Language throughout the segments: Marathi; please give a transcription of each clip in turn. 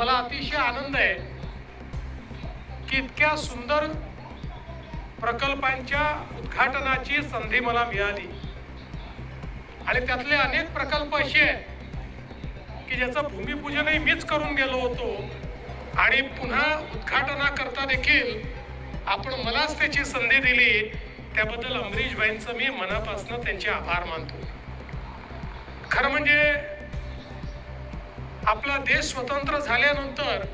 मला अतिशय आनंद आहे की इतक्या सुंदर प्रकल्पांच्या उद्घाटनाची संधी मला मिळाली आणि त्यातले अनेक प्रकल्प असे आहेत की ज्याचं भूमिपूजनही मीच करून गेलो होतो आणि पुन्हा उद्घाटनाकरता देखील आपण मलाच त्याची संधी दिली, त्याबद्दल अमरीश भाईंचं मी मनापासून त्यांचे आभार मानतो। खरं म्हणजे आपला देश स्वतंत्र झाल्यानंतर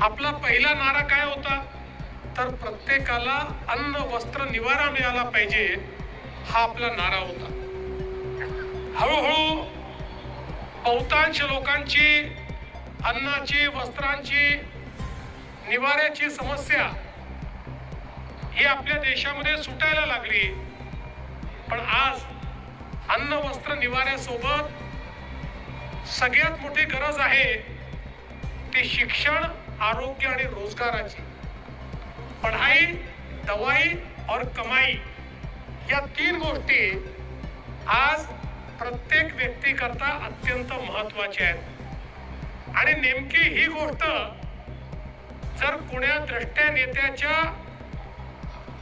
आपला पहिला नारा काय होता तर प्रत्येकाला अन्न वस्त्र निवारा मिळाला पाहिजे, हा आपला नारा होता। हळूहळू बहुतांश लोकांची अन्नाची, वस्त्रांची, निवाऱ्याची समस्या ही आपल्या देशामध्ये सुटायला लागली। पण आज अन्न वस्त्र निवाऱ्यासोबत सगळ्यात मोठी गरज आहे ते शिक्षण, आरोग्य आणि रोजगाराची। पढ़ाई, दवाई और कमाई या तीन गोष्टी आज प्रत्येक व्यक्ती करता अत्यंत महत्त्वाच्या आहेत आणि नेमकी ही गोष्ट जर कोण्या द्रष्ट्या नेत्याच्या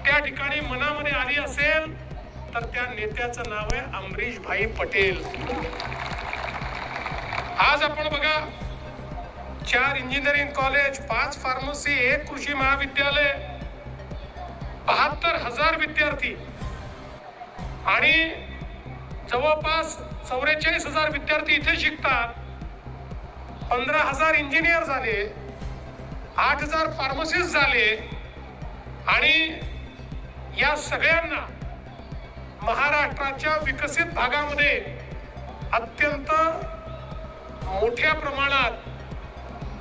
त्या ठिकाणी मनामध्ये आली असेल तर त्या नेत्याचं नाव आहे अमरीश भाई पटेल। आज आपण बघा 4 इंजिनिअरिंग कॉलेज, 5 फार्मसी, 1 कृषी महाविद्यालय, 72,000 विद्यार्थी आणि जवळपास 44,000 विद्यार्थी इथे शिकतात। 15,000 इंजिनियर झाले, 8,000 फार्मसिस्ट झाले आणि या सगळ्यांना महाराष्ट्राच्या विकसित भागामध्ये अत्यंत मोठ्या प्रमाणात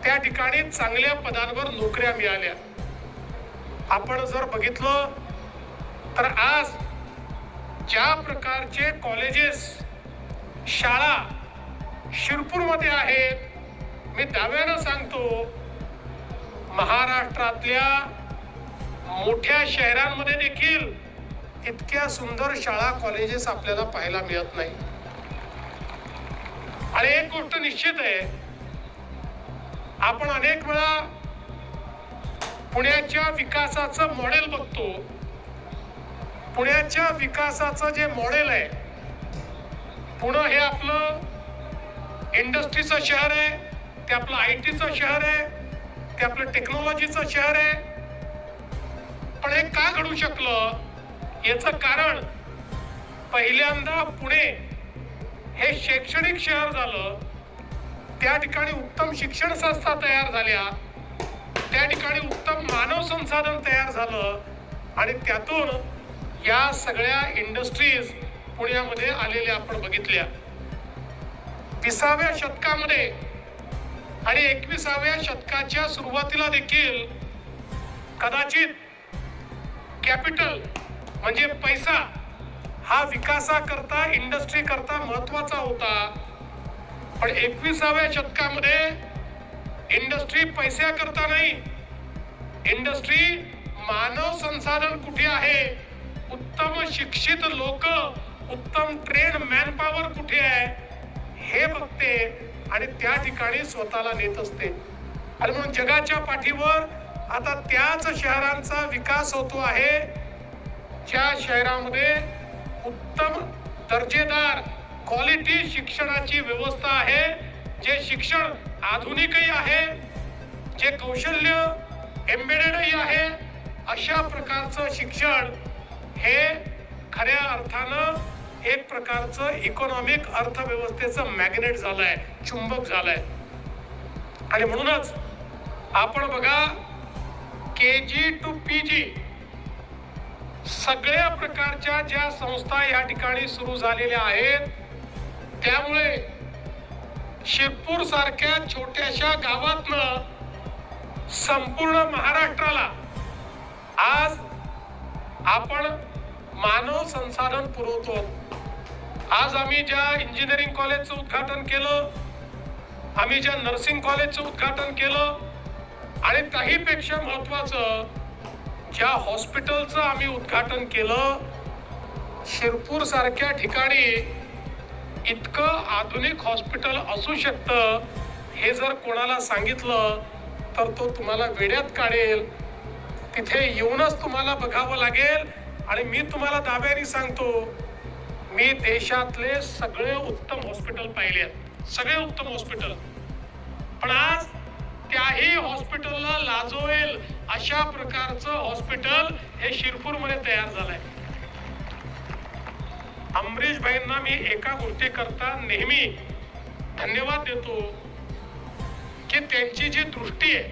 त्या ठिकाणी चांगल्या पदांवर नोकऱ्या मिळाल्या। आपण जर बघितलं तर आज ज्या प्रकारचे कॉलेजेस, शाळा शिरपूरमध्ये आहेत, मी दाव्यानं सांगतो महाराष्ट्रातल्या मोठ्या शहरांमध्ये देखील इतक्या सुंदर शाळा, कॉलेजेस आपल्याला पाहायला मिळत नाही। आणि एक गोष्ट निश्चित आहे, आपण अनेक वेळा पुण्याच्या विकासाचं मॉडेल बघतो। पुण्याच्या विकासाचं जे मॉडेल आहे, पुणे हे आपलं इंडस्ट्रीचं शहर आहे, ते आपलं आयटीचं शहर आहे, ते आपलं टेक्नॉलॉजीचं शहर आहे। पण हे का घडू शकलं याचं कारण पहिल्यांदा पुणे हे शैक्षणिक शहर झालं, त्या ठिकाणी उत्तम शिक्षण संस्था तयार झाल्या, त्या ठिकाणी उत्तम मानव संसाधन तयार झालं आणि त्यातून या सगळ्या इंडस्ट्रीज पुण्यामध्ये आलेल्या आपण बघितल्या। 20व्या शतकामध्ये आणि 21व्या शतकाच्या सुरुवातीला देखील कदाचित कॅपिटल म्हणजे पैसा हा विकासाकरता, इंडस्ट्री करता महत्वाचा होता। पण 21व्या शतकामध्ये इंडस्ट्री पैशाकरता नाही, इंडस्ट्री मानव संसाधन कुठे आहे, उत्तम शिक्षित लोक, उत्तम ट्रेन मॅनपॉवर कुठे आहे हे बघते आणि त्या ठिकाणी स्वतःला नेत असते। आणि म्हणून जगाच्या पाठीवर आता त्याच शहरांचा विकास होतो आहे ज्या शहरामध्ये उत्तम दर्जेदार क्वालिटी शिक्षणाची व्यवस्था आहे, जे शिक्षण आधुनिकही आहे, जे कौशल्य एम्बेडेडही आहे। अशा प्रकारचं शिक्षण हे खऱ्या अर्थानं एक प्रकारचं इकॉनॉमिक अर्थव्यवस्थेचं मॅग्नेट झालंय, चुंबक झालंय। आणि म्हणूनच आपण बघा KG to PG सगळ्या प्रकारच्या ज्या संस्था या ठिकाणी सुरू झालेल्या आहेत, त्यामुळे शिरपूर सारख्या छोट्याशा गावातनं संपूर्ण महाराष्ट्राला आज आपण मानव संसाधन पुरवतो। आज आम्ही ज्या इंजिनिअरिंग कॉलेजचं उद्घाटन केलं, आम्ही ज्या नर्सिंग कॉलेजचं उद्घाटन केलं आणि त्याहीपेक्षा महत्वाचं ज्या हॉस्पिटलचं आम्ही उद्घाटन केलं, शिरपूर सारख्या ठिकाणी इतकं आधुनिक हॉस्पिटल असू शकतं हे जर कोणाला सांगितलं तर तो तुम्हाला वेड्यात काढेल. तिथे येऊनच तुम्हाला बघावं लागेल. आणि मी तुम्हाला दाव्याने सांगतो, मी देशातले सगळे उत्तम हॉस्पिटल पाहिले, सगळे उत्तम हॉस्पिटल, पण आज त्याही हॉस्पिटलला लाजवेल अशा प्रकारचं हॉस्पिटल हे शिरपूरमध्ये तयार झालंय. अमरीश भाईंना मी एका गोष्टीकरता नेहमी धन्यवाद देतो की त्यांची जी दृष्टी आहे,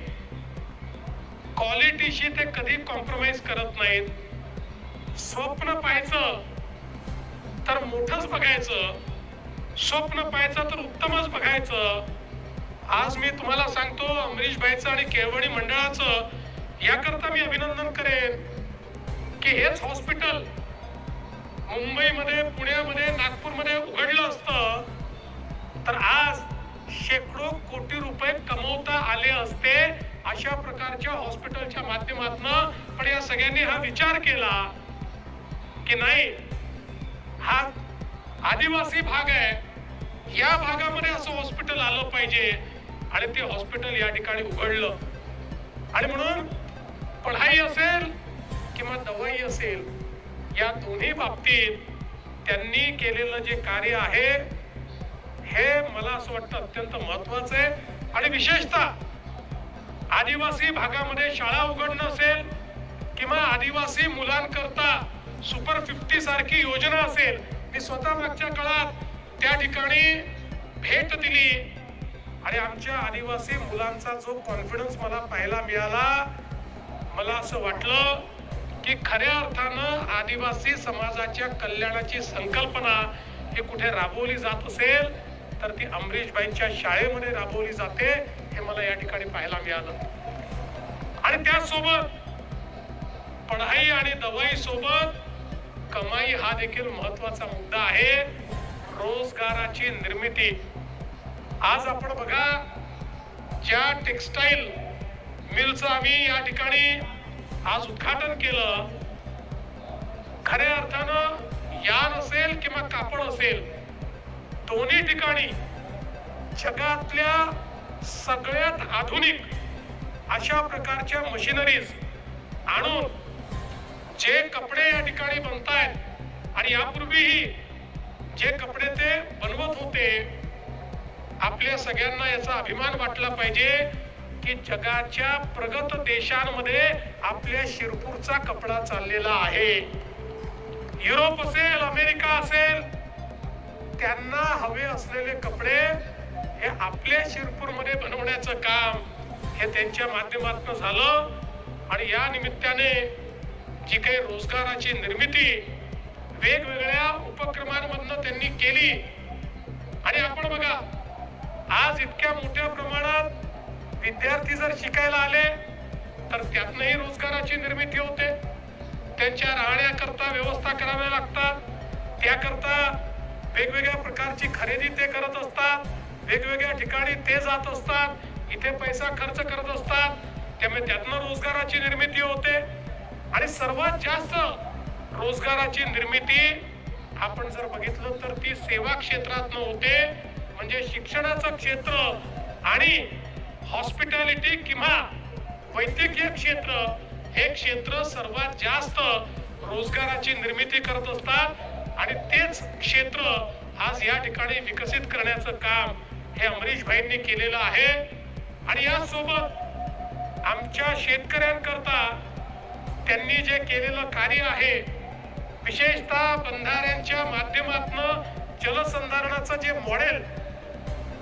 क्वालिटीशी ते कधी कॉम्प्रोमाइज करत नाहीत. स्वप्न पाहायचं तर मोठंच बघायचं, स्वप्न पाहायचं तर उत्तमच बघायचं. आज मी तुम्हाला सांगतो, अमरीश भाईचं आणि केळवणी मंडळाचं याकरता मी अभिनंदन करेन की हेच हॉस्पिटल मुंबईमध्ये, पुण्यामध्ये, नागपूरमध्ये उघडलं असतं तर आज शेकडो कोटी रुपये कमवता आले असते अशा प्रकारच्या हॉस्पिटलच्या माध्यमातून. पण या सगळ्यांनी हा विचार केला की नाही, हा आदिवासी भाग आहे, या भागामध्ये असं हॉस्पिटल आलं पाहिजे आणि ते हॉस्पिटल या ठिकाणी उघडलं. आणि म्हणून पढाई असेल किंवा दवाई असेल, या दोन्ही बाबतीत त्यांनी केलेलं जे कार्य आहे हे मला असं वाटतं अत्यंत महत्वाचं आहे. आणि विशेषतः आदिवासी भागामध्ये शाळा उघडणं असेल किंवा आदिवासी मुलांकरता सुपर 50 सारखी योजना असेल, मी स्वतः मागच्या काळात त्या ठिकाणी भेट दिली आणि आमच्या आदिवासी मुलांचा जो कॉन्फिडन्स मला पाहायला मिळाला, मला असं वाटलं की खऱ्या अर्थानं आदिवासी समाजाच्या कल्याणाची संकल्पना ही कुठे राबवली जात असेल तर ती अमरीशभाईंच्या शाळेमध्ये राबवली जाते, हे मला या ठिकाणी पाहायला मिळालं. आणि त्यासोबत पढाई आणि दवाई सोबत कमाई हा देखील महत्वाचा मुद्दा आहे. रोजगाराची निर्मिती. आज आपण बघा, ज्या टेक्सटाईल मिलचं आम्ही या ठिकाणी आज उद्घाटन केलं, खऱ्या अर्थानं यान असेल किंवा कापड असेल, दोन्ही ठिकाणी जगातल्या सगळ्यात आधुनिक अशा प्रकारच्या मशिनरीज आणून जे कपडे या ठिकाणी बनतायत आणि यापूर्वीही जे कपडे ते बनवत होते, आपल्या सगळ्यांना याचा अभिमान वाटला पाहिजे की जगाच्या प्रगत देशांमध्ये आपल्या शिरपूरचा कपडा चाललेला आहे. युरोप असेल, अमेरिका असेल, त्यांना हवे असलेले कपडे हे आपल्या शिरपूरमध्ये बनवण्याचं काम हे त्यांच्या माध्यमातून झालं. आणि या निमित्ताने जी काही रोजगाराची निर्मिती वेगवेगळ्या उपक्रमांमधून त्यांनी केली. आणि आपण बघा, आज इतक्या मोठ्या प्रमाणात विद्यार्थी जर शिकायला आले तर त्यातनंही रोजगाराची निर्मिती होते. त्यांच्या राहण्याकरता व्यवस्था कराव्या लागतात, त्याकरता वेगवेगळ्या प्रकारची खरेदी ते करत असतात, वेगवेगळ्या ठिकाणी ते जात असतात, इथे पैसा खर्च करत असतात, त्यामुळे त्यातनं रोजगाराची निर्मिती होते. आणि सर्वात जास्त रोजगाराची निर्मिती आपण जर बघितलं तर ती सेवा क्षेत्रातनं होते. म्हणजे शिक्षणाचं क्षेत्र आणि हॉस्पिटॅलिटी किंवा वैद्यकीय क्षेत्र हे क्षेत्र सर्वात जास्त रोजगाराची निर्मिती करत असतात. आणि तेच क्षेत्र आज या ठिकाणी विकसित करण्याचं काम हे अमरीश भाईंनी केलेलं आहे. आणि यासोबत आमच्या शेतकऱ्यांकरता त्यांनी जे केलेलं कार्य आहे, विशेषतः बंधाऱ्यांच्या माध्यमातून जलसंधारणाचं जे मॉडेल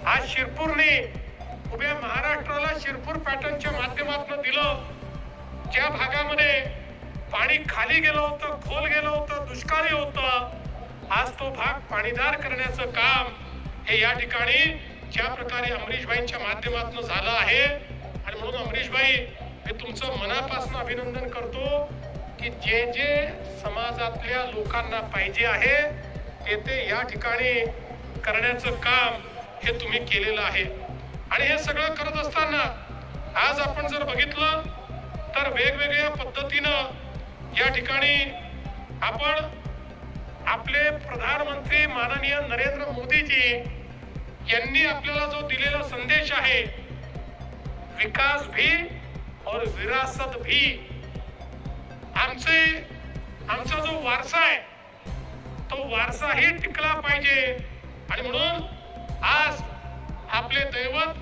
आज शिरपूरने उभ्या महाराष्ट्राला शिरपूर पॅटर्नच्या माध्यमातून दिलं, ज्या भागामध्ये पाणी खाली गेलं होतं, खोल गेलं होतं, दुष्काळी होतं, आज तो भाग पाणीदार करण्याचं काम हे या ठिकाणी ज्या प्रकारे अमरीशभाईंच्या माध्यमातून झालं आहे. आणि म्हणून अमरीशभाई, मी तुमचं मनापासून अभिनंदन करतो की जे जे समाजातल्या लोकांना पाहिजे आहे ते या ठिकाणी करण्याचं काम हे तुम्ही केलेलं आहे. आणि हे सगळं करत असताना आज आपण जर बघितलं तर वेगवेगळ्या पद्धतीनं या ठिकाणी आपण आपले प्रधानमंत्री माननीय नरेंद्र मोदीजी यांनी आपल्याला जो दिलेला संदेश आहे, विकास भी और विरासत भी, आमचा जो वारसा आहे तो वारसाही टिकला पाहिजे. आणि म्हणून आज आपले दैवत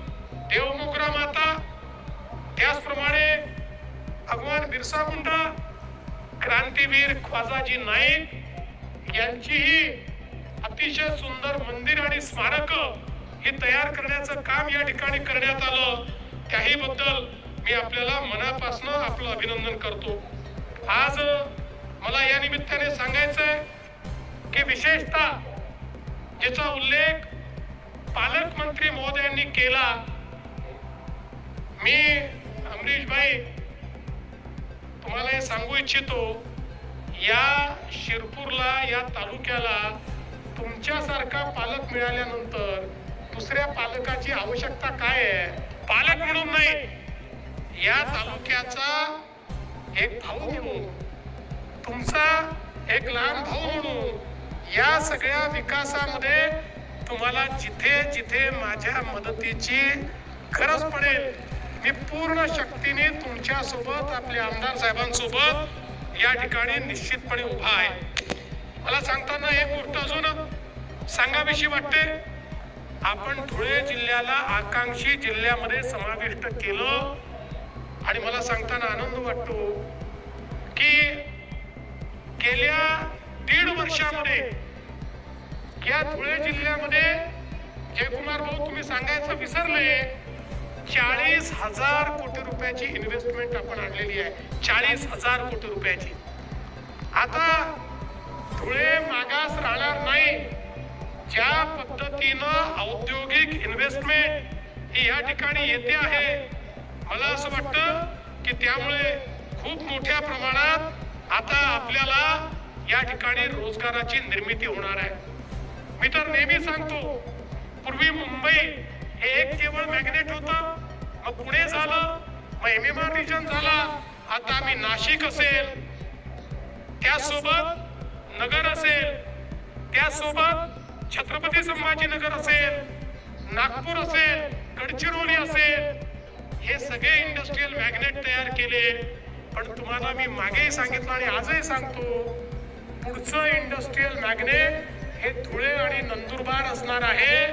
देवमोगरा माता, त्याचप्रमाणे भगवान बिरसा मुंडा, क्रांतीवीर ख्वाजाजी नाईक यांचीही अतिशय सुंदर मंदिर आणि स्मारक हे तयार करण्याचं काम या ठिकाणी करण्यात आलं. त्याही बद्दल मी आपल्याला मनापासून आपलं अभिनंदन करतो. आज मला या निमित्ताने सांगायचंय की विशेषतः ज्याचा उल्लेख पालकमंत्री महोदयांनी केला, मी अमरीश भाई तुम्हाला हे सांगू इच्छितो, या शिरपूरला, या तालुक्याला तुमच्यासारखा पालक मिळाल्यानंतर दुसऱ्या पालकाची आवश्यकता काय आहे? पालक म्हणून नाही, या तालुक्याचा एक भाऊ म्हणून, तुमचा एक लहान भाऊ म्हणून या सगळ्या विकासामध्ये तुम्हाला जिथे जिथे माझ्या मदतीची गरज पडेल, मी पूर्ण शक्तीने तुमच्या सोबत, आपल्या आमदार साहेबांसोबत या ठिकाणी निश्चितपणे उभा आहे. मला सांगताना एक गोष्ट अजून सांगावीशी वाटते. आपण धुळे जिल्ह्याला आकांक्षी जिल्ह्यामध्ये समाविष्ट केलं आणि मला सांगताना आनंद वाटतो की गेल्या 1.5 वर्षामध्ये या धुळे जिल्ह्यामध्ये, जयकुमार भाऊ तुम्ही सांगायचं विसरले, 40,000 कोटी रुपयाची इन्व्हेस्टमेंट आपण आणलेली आहे. 40,000 कोटी रुपयाची. आता धुळे मागास राहणार नाही. ज्या पद्धतीनं औद्योगिक इन्व्हेस्टमेंट ही या ठिकाणी येते आहे, मला असं वाटतं की त्यामुळे खूप मोठ्या प्रमाणात आता आपल्याला या ठिकाणी रोजगाराची निर्मिती होणार आहे. मी तर नेहमी सांगतो, पूर्वी मुंबई हे एक केवळ मॅग्नेट होतं, मग पुणे झालं, मग MMR रिजन झाला, आता आम्ही नाशिक असेल, त्यासोबत नगर असेल, त्यासोबत छत्रपती संभाजीनगर असेल, नागपूर असेल, गडचिरोली असेल, हे सगळे इंडस्ट्रियल मॅग्नेट तयार केले. पण तुम्हाला मी मागेही सांगितलं आणि आजही सांगतो, पुढचं इंडस्ट्रियल मॅग्नेट हे धुळे आणि नंदुरबार असणार आहे.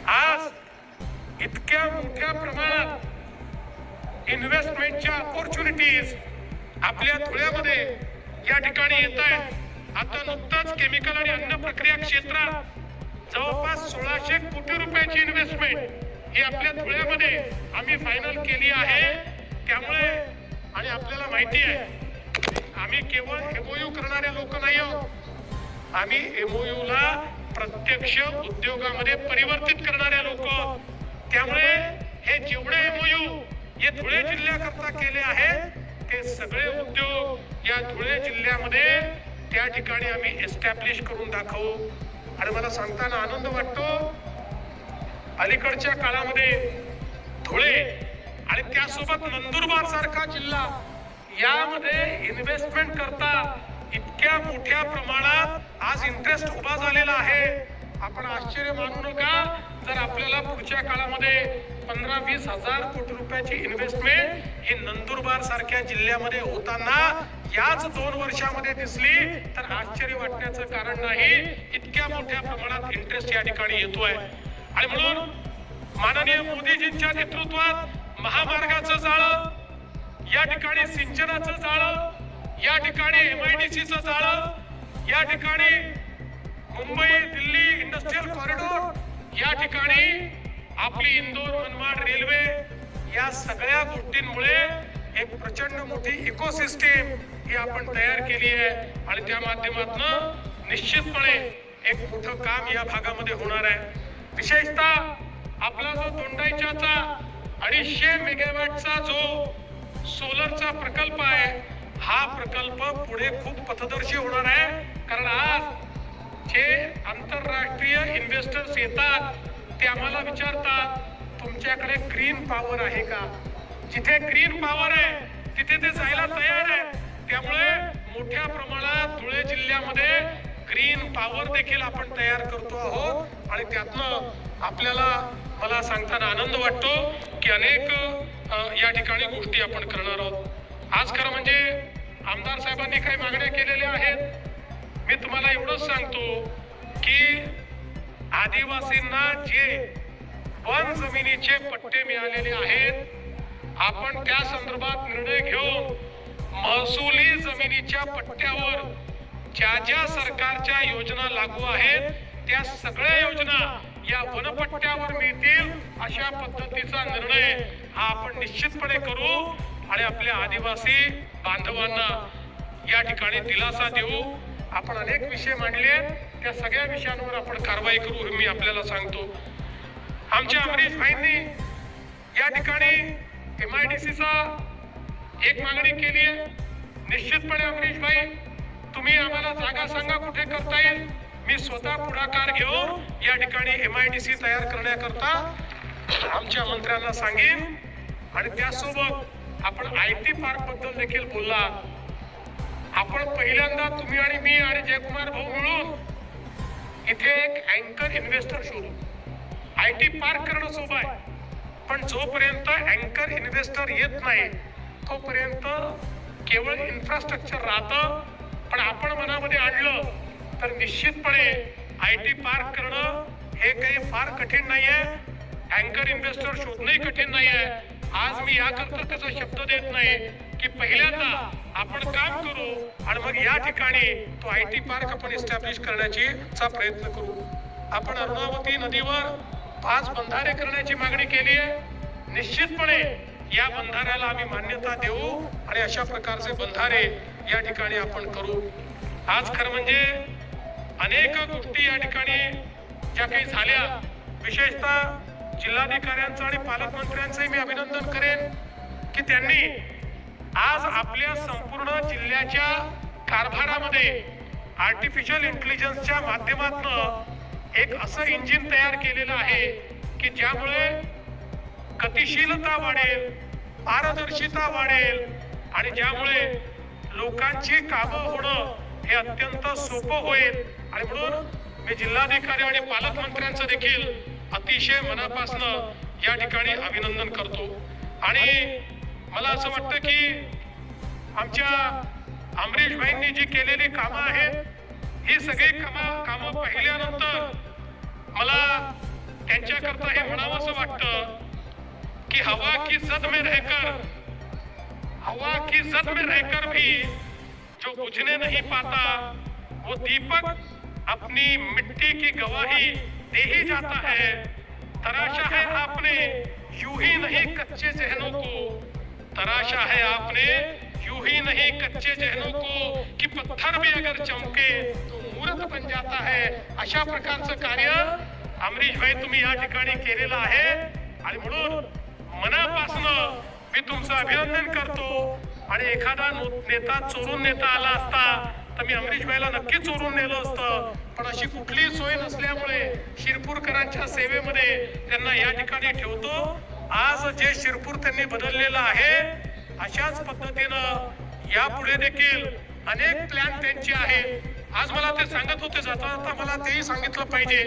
आज इतक्या मोठ्या प्रमाणात इन्व्हेस्टमेंटच्या अपॉर्च्युनिटीज आपल्या धुळ्यामध्ये या ठिकाणी येत आहेत. आता नुकताच केमिकल आणि अन्न प्रक्रिया क्षेत्रात जवळपास 1,600 कोटी रुपयाची इन्व्हेस्टमेंट ही आपल्या धुळ्यामध्ये आम्ही फायनल केली आहे. त्यामुळे आणि आपल्याला माहिती आहे, आम्ही केवळ MOU करणारे लोक नाही आहोत, आम्ही MOU ला प्रत्यक्ष उद्योगामध्ये परिवर्तित करणारे लोक. त्यामुळे हे जेवढे MOU हे धुळे जिल्ह्याकरता केले आहेत, ते सगळे उद्योग या धुळे जिल्ह्यामध्ये त्या ठिकाणी आम्ही एस्टॅब्लिश करून दाखवू. आणि मला सांगताना आनंद वाटतो, अलीकडच्या काळामध्ये धुळे आणि त्यासोबत नंदुरबार सारखा जिल्हा यामध्ये इन्व्हेस्टमेंट करता इतक्या मोठ्या प्रमाणात आज इंटरेस्ट उभा झालेला आहे. आपण आश्चर्य मानू नका जर आपल्याला पुढच्या काळामध्ये 15-20 हजार कोटी रुपयाची इन्व्हेस्टमेंट ही नंदुरबार सारख्या जिल्ह्यामध्ये होताना याच 2 वर्षामध्ये दिसली तर आश्चर्य वाटण्याचं कारण नाही. इतक्या मोठ्या प्रमाणात इंटरेस्ट या ठिकाणी येतोय. आणि म्हणून माननीय मोदीजींच्या नेतृत्वात महामार्गाचं जाळं, या ठिकाणी सिंचनाचं जाळं, या ठिकाणी MIDCचं जाळं, या ठिकाणी मुंबई दिल्ली इंडस्ट्रियल कॉरिडॉर, या ठिकाणी आपली इंदोर मनमाड रेल्वे, या सगळ्या गोष्टींमुळे एक प्रचंड मोठी इकोसिस्टीम ही आपण तयार केली आहे. आणि त्या माध्यमातून निश्चितपणे एक मोठं काम या भागामध्ये होणार आहे. विशेषतः आपला जो दोंडाईच्याचा 250 मेगावॅटचा जो सोलरचा प्रकल्प आहे, हा प्रकल्प पुढे खूप पथदर्शी होणार आहे. कारण आज जे आंतरराष्ट्रीय इन्व्हेस्टर्स येतात ते आम्हाला विचारतात, तुमच्याकडे ग्रीन पॉवर आहे का? जिथे ग्रीन पॉवर आहे तिथे ते जायला तयार आहे. त्यामुळे मोठ्या प्रमाणात धुळे जिल्ह्यामध्ये ग्रीन पॉवर देखील आपण तयार करतो आहोत. आणि त्यातनं आपल्याला मला सांगताना आनंद वाटतो की अनेक या ठिकाणी गोष्टी आपण करणार आहोत। आज खरं म्हणजे आमदार साहेबांनी काही मागण्या केलेल्या आहेत। मी तुम्हाला एवढंच सांगतो की आदिवासींना जे वन जमिनीचे पट्टे मिळालेले आहेत आपण त्या संदर्भात निर्णय घेऊन महसुली जमिनीच्या पट्ट्यावर ज्या सरकारच्या योजना लागू आहेत त्या सगळ्या योजना या वनपट्ट्यावर मिळतील अशा पद्धतीचा निर्णय हा आपण निश्चितपणे करू आणि आपल्या आदिवासी बांधवांना या ठिकाणी दिलासा देऊ। आपण अनेक विषय मांडले त्या सगळ्या विषयांवर आपण कारवाई करू हे मी आपल्याला सांगतो। आमच्या अमरीश भाईंनी या ठिकाणी MIDCचा एक मागणी केली आहे। निश्चितपणे अमरीश भाई तुम्ही आम्हाला जागा सांगा कुठे करता येईल, मी स्वतः पुढाकार घेऊन या ठिकाणी MIDC तयार करण्याकरता आमच्या मंत्र्यांना सांगेन। आणि त्यासोबत आपण IT पार्क बद्दल देखील बोलला। आपण पहिल्यांदा तुम्ही आणि मी आणि जयकुमार भाऊ मिळून इथे एक अँकर इन्व्हेस्टर शोधू। IT पार्क करणं सोपं आहे पण जोपर्यंत अँकर इन्व्हेस्टर येत नाही तोपर्यंत केवळ इन्फ्रास्ट्रक्चर राहतं। पण आपण मनामध्ये आणलं तर निश्चितपणे IT पार्क करणं हे काही फार कठीण नाहीये। अँकर इन्व्हेस्टर शोधणंही कठीण नाहीये। आज मी याकरता त्याचा शब्द देत नाही की पहिल्यांदा आपण काम करू आणि मग या ठिकाणी तो IT पार्क आपण इस्टॅब्लिश करण्याचा प्रयत्न करू। आपण अरुणावती नदीवर 5 बंधारे करण्याची मागणी केली आहे। निश्चितपणे या बंधाऱ्याला आम्ही मान्यता देऊ आणि अशा प्रकारचे बंधारे या ठिकाणी आपण करू। आज खरं म्हणजे अनेक गोष्टी या ठिकाणी ज्या काही झाल्या, विशेषतः जिल्हाधिकाऱ्यांचं आणि पालकमंत्र्यांचंही मी अभिनंदन करेन की त्यांनी आज आपल्या संपूर्ण जिल्ह्याच्या कारभारामध्ये आर्टिफिशियल इंटेलिजन्सच्या माध्यमातून एक असं इंजिन तयार केलेलं आहे की ज्यामुळे गतिशीलता वाढेल, पारदर्शिता वाढेल आणि ज्यामुळे लोकांची कामं होणं हे अत्यंत सोपं होईल। आणि म्हणून मी जिल्हाधिकारी आणि पालकमंत्र्यांचं देखील अतिशय मनापासून या ठिकाणी अभिनंदन करतो। आणि मला असं वाटतं की आमच्या अमरीश भाईंनी जी केलेली कामं आहेत ही सगळी कामं पाहिल्यानंतर मला त्यांच्याकरता हे म्हणावंसं वाटतं कि हवा की जद में रहकर भी जो बुझने नहीं पाता वो दीपक अपनी मिट्टी की गवाही दे ही जाता है। तराशा है आपने यूं ही नहीं कच्चे जहनों को, तराशा है आपने यूं ही नहीं कच्चे जहनों को कि पत्थर भी अगर चमके तो मूर्त बन जाता है। अशा प्रकारचं कार्य अमरीश भाई तुम्ही या ठिकाणी केलेलं आहे आणि म्हणून मनापासून मी तुमचं अभिनंदन करतो। आणि एखादा नेता चोरून नेता आला असता तर मी अमरीश भाईला नक्की चोरून नेलं असतं, पण अशी कुठलीही सोय नसल्यामुळे शिरपूरकरांच्या सेवेमध्ये त्यांना या ठिकाणी ठेवतो। आज जे शिरपूर त्यांनी बदललेलं आहे अशाच पद्धतीनं यापुढे देखील अनेक प्लॅन त्यांचे आहेत। आज मला ते सांगत होते जाता जाता मला तेही सांगितलं पाहिजे,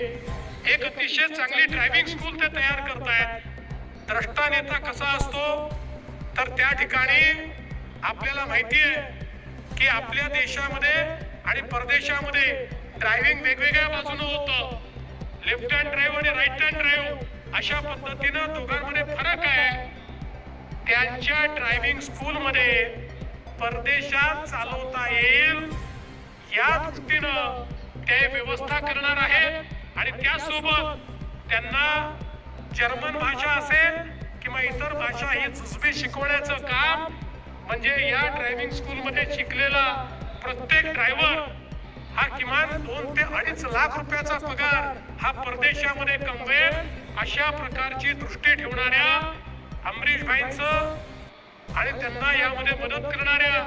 एक अतिशय चांगली ड्रायव्हिंग स्कूल ते तयार करतायत। द्रष्टा नेता कसा असतो तर त्या ठिकाणी आपल्याला माहिती आहे की आपल्या देशामध्ये आणि परदेशामध्ये ड्रायव्हिंग वेगवेगळ्या बाजूने होतं, लेफ्ट हँड ड्राईव्ह आणि राईट हँड ड्राईव्ह अशा पद्धतीनं दोघांमध्ये फरक आहे। त्यांच्या ड्रायव्हिंग स्कूलमध्ये परदेशात चालवता येईल या दृष्टीनं ते व्यवस्था करणार आहेत। आणि त्यासोबत त्यांना जर्मन भाषा असेल किंवा इतर भाषा ही जुजबी शिकवण्याचं काम म्हणजे या ड्रायव्हिंग स्कूलमध्ये शिकलेला प्रत्येक ड्रायव्हर हा किमान 2 ते 2.5 लाख रुपयाचा पगार हा परदेशामध्ये कमवेल अशा प्रकारची दृष्टी ठेवणाऱ्या अमरीश भाईंचं आणि त्यांना यामध्ये मदत करणाऱ्या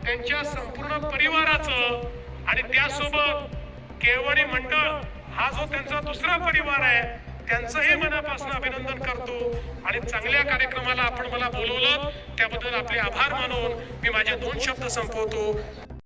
त्यांच्या संपूर्ण परिवाराचं आणि त्यासोबत केळवणी मंडळ हा जो त्यांचा दुसरा परिवार आहे त्यांचंही मनापासून अभिनंदन करतो। आणि चांगल्या कार्यक्रमाला आपण मला बोलवलं त्याबद्दल आपले आभार मानून मी माझे 2 शब्द संपवतो।